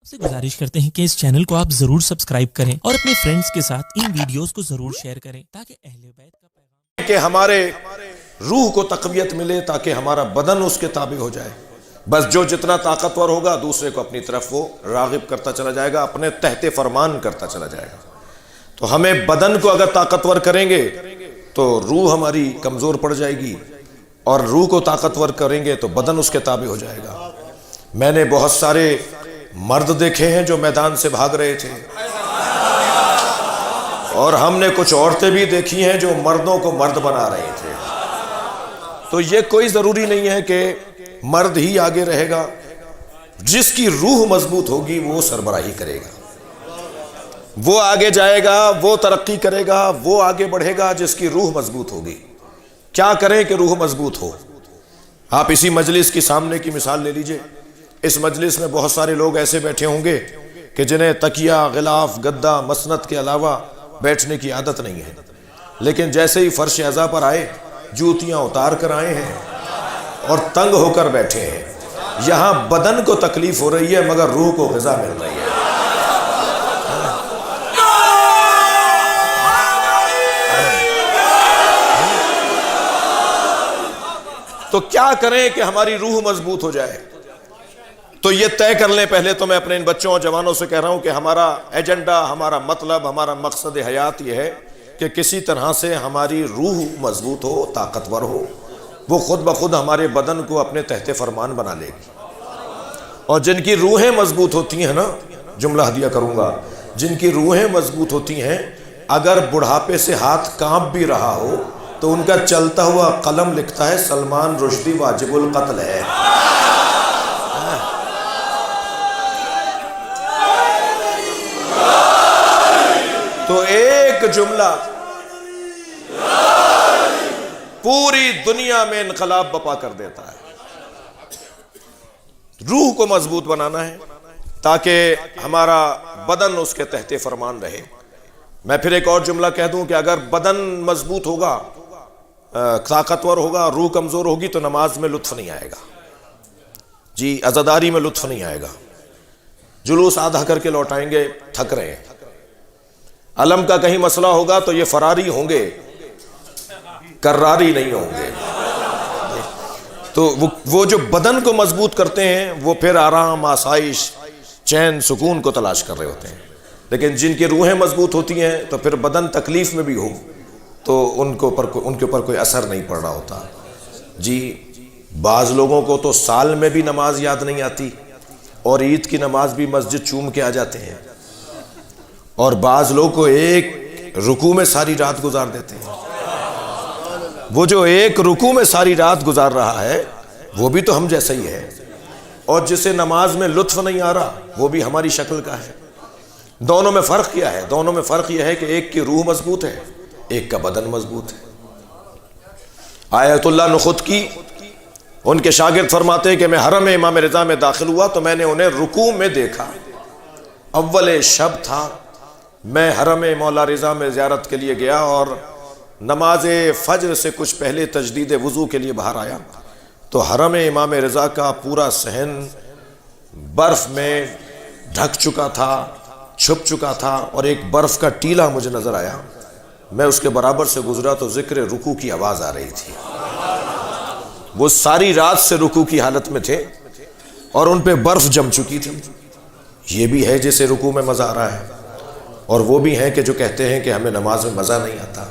से गुजारिश करते हैं कि इस चैनल को आप जरूर सब्सक्राइब करें और अपने फ्रेंड्स के साथ इन वीडियोस को जरूर शेयर करें ताकि अहले बैत का पैगाम कि हमारे रूह को तक़वियत मिले, ताकि हमारा बदन उसके ताबे हो जाए। बस जो जितना ताकतवर होगा दूसरे को अपनी तरफ वो राग़िब करता चला जाएगा, अपने तहते फरमान करता चला जाएगा। तो हमें बदन को अगर ताकतवर करेंगे तो रूह हमारी कमज़ोर पड़ जाएगी, और रूह को ताकतवर करेंगे तो बदन उसके ताबे हो जाएगा। मैंने बहुत सारे मर्द देखे हैं जो मैदान से भाग रहे थे, और हमने कुछ औरतें भी देखी हैं जो मर्दों को मर्द बना रहे थे। तो ये कोई ज़रूरी नहीं है कि मर्द ही आगे रहेगा। जिसकी रूह मजबूत होगी वो सरबराही करेगा, वो आगे जाएगा, वो तरक्की करेगा, वो आगे बढ़ेगा जिसकी रूह मजबूत होगी। क्या करें कि रूह मजबूत हो? आप इसी मजलिस की सामने की मिसाल ले लीजिए। इस मजलिस में बहुत सारे लोग ऐसे बैठे होंगे कि जिन्हें तकिया, गिलाफ, गद्दा, मसनद के अलावा बैठने की आदत नहीं है, लेकिन जैसे ही फर्श अज़ा पर आए जूतियां उतार कर आए हैं और तंग होकर बैठे हैं। यहाँ बदन को तकलीफ हो रही है मगर रूह को ग़िज़ा मिल रही है। तो क्या करें कि हमारी रूह मजबूत हो जाए? तो ये तय कर लें पहले। तो मैं अपने इन बच्चों और जवानों से कह रहा हूं कि हमारा एजेंडा, हमारा मतलब, हमारा मकसद हयात ये है कि किसी तरह से हमारी रूह मजबूत हो, ताकतवर हो। वो खुद ब खुद हमारे बदन को अपने तहते फरमान बना लेगी। और जिनकी रूहें मजबूत होती हैं ना, जुमला हदिया करूंगा, जिनकी रूहें मजबूत होती हैं, अगर बुढ़ापे से हाथ कांप भी रहा हो तो उनका चलता हुआ कलम लिखता है सलमान रुश्दी वाजिबुल कत्ल है। तो एक जुमला पूरी दुनिया में इनकलाब बपा कर देता है। रूह को मजबूत बनाना है ताकि हमारा बदन उसके तहते फरमान रहे। मैं फिर एक और जुमला कह दूं कि अगर बदन मजबूत होगा, ताकतवर होगा, रूह कमजोर होगी तो नमाज में लुत्फ नहीं आएगा जी, अज़ादारी में लुत्फ नहीं आएगा। जुलूस आधा करके लौटाएंगे, थक रहे हैं। अलम का कहीं मसला होगा तो ये फरारी होंगे, कर्रारी नहीं होंगे। तो वो जो बदन को मजबूत करते हैं वो फिर आराम, आसाइश, चैन, सुकून को तलाश कर रहे होते हैं। लेकिन जिनकी रूहें मजबूत होती हैं तो फिर बदन तकलीफ में भी हो तो उनके ऊपर कोई असर नहीं पड़ रहा होता जी। बाज़ लोगों को तो साल में भी नमाज याद नहीं आती और ईद की नमाज भी मस्जिद चूम के आ जाते हैं, और बाज़ लोग को एक रुकू में सारी रात गुजार देते हैं। वो जो एक रुकू में सारी रात गुजार रहा है वो भी तो हम जैसा ही है, और जिसे नमाज में लुत्फ नहीं आ रहा वो भी हमारी शक्ल का है। दोनों में फ़र्क क्या है? दोनों में फ़र्क यह है कि एक की रूह मजबूत है, एक का बदन मजबूत है। आयतुल्लाह नुख़ुत की उनके शागिर्द फरमाते हैं कि मैं हरम इमाम रज़ा में दाखिल हुआ तो मैंने उन्हें रुकू में देखा। अव्वल शब था, मैं हरम मौला रज़ा में ज़ियारत के लिए गया और नमाज फ़ज्र से कुछ पहले तजदीद वज़ू के लिए बाहर आया तो हरम इमाम रज़ा का पूरा सहन बर्फ़ में ढक चुका था, छुप चुका था, और एक बर्फ़ का टीला मुझे नज़र आया। मैं उसके बराबर से गुजरा तो ज़िक्र रुकू की आवाज़ आ रही थी। वो सारी रात से रुकू की हालत में थे और उन पे बर्फ़ जम चुकी थी। ये भी है जिसे रुकू में मज़ा आ रहा है, और वो भी हैं कि जो कहते हैं कि हमें नमाज में मज़ा नहीं आता।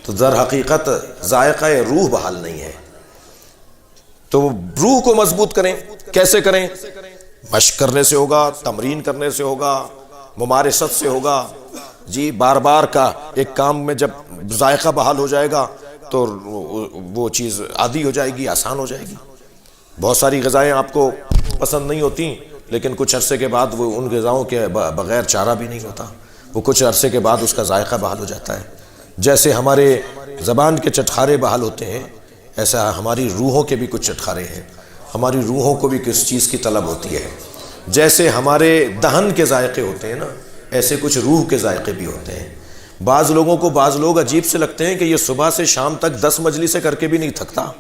तो दर हकीकत ज़ायक़ा रूह बहाल नहीं है। तो रूह को मजबूत करें, कैसे करें? मश्क करने से होगा, तमरीन करने से होगा, मुमारसत से होगा जी। बार बार का एक काम में जब ज़ायक़ा बहाल हो जाएगा तो वो चीज़ आदी हो जाएगी, आसान हो जाएगी। बहुत सारी ग़िज़ाएँ आपको पसंद नहीं होती, लेकिन कुछ अरसे के बाद वो उन ग़िज़ाओं के बग़ैर चारा भी नहीं होता। वो कुछ अरसे के बाद उसका ज़ायक़ा बहाल हो जाता है। जैसे हमारे ज़बान के चटखारे बहाल होते हैं, ऐसा हमारी रूहों के भी कुछ चटखारे हैं। हमारी रूहों को भी किस चीज़ की तलब होती है। जैसे हमारे दहन के ज़ायक़े होते हैं ना, ऐसे कुछ रूह के ज़ायक़े भी होते हैं। बाज़ लोगों को बाज़ लोग अजीब से लगते हैं कि ये सुबह से शाम तक 10 मजलिसें करके भी नहीं थकता,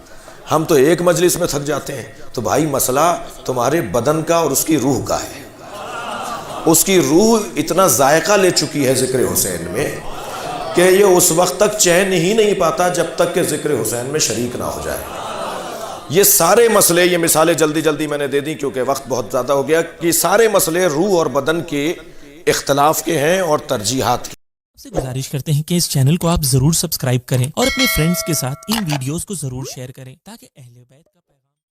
हम तो एक मजलिस में थक जाते हैं। तो भाई मसला तुम्हारे बदन का और उसकी रूह का है। اس کی روح اتنا ذائقہ لے چکی ہے ذکر حسین میں کہ یہ اس وقت تک چین ہی نہیں پاتا جب تک کہ ذکر حسین میں شریک نہ ہو جائے. یہ سارے مسئلے, یہ مثالیں جلدی جلدی میں نے دے دی کیونکہ وقت بہت زیادہ ہو گیا, کہ سارے مسئلے روح اور بدن کے اختلاف کے ہیں اور ترجیحات کے. آپ سے گزارش کرتے ہیں کہ اس چینل کو آپ ضرور سبسکرائب کریں اور اپنے فرینڈز کے ساتھ ان ویڈیوز کو ضرور شیئر کریں تاکہ اہل بیت کا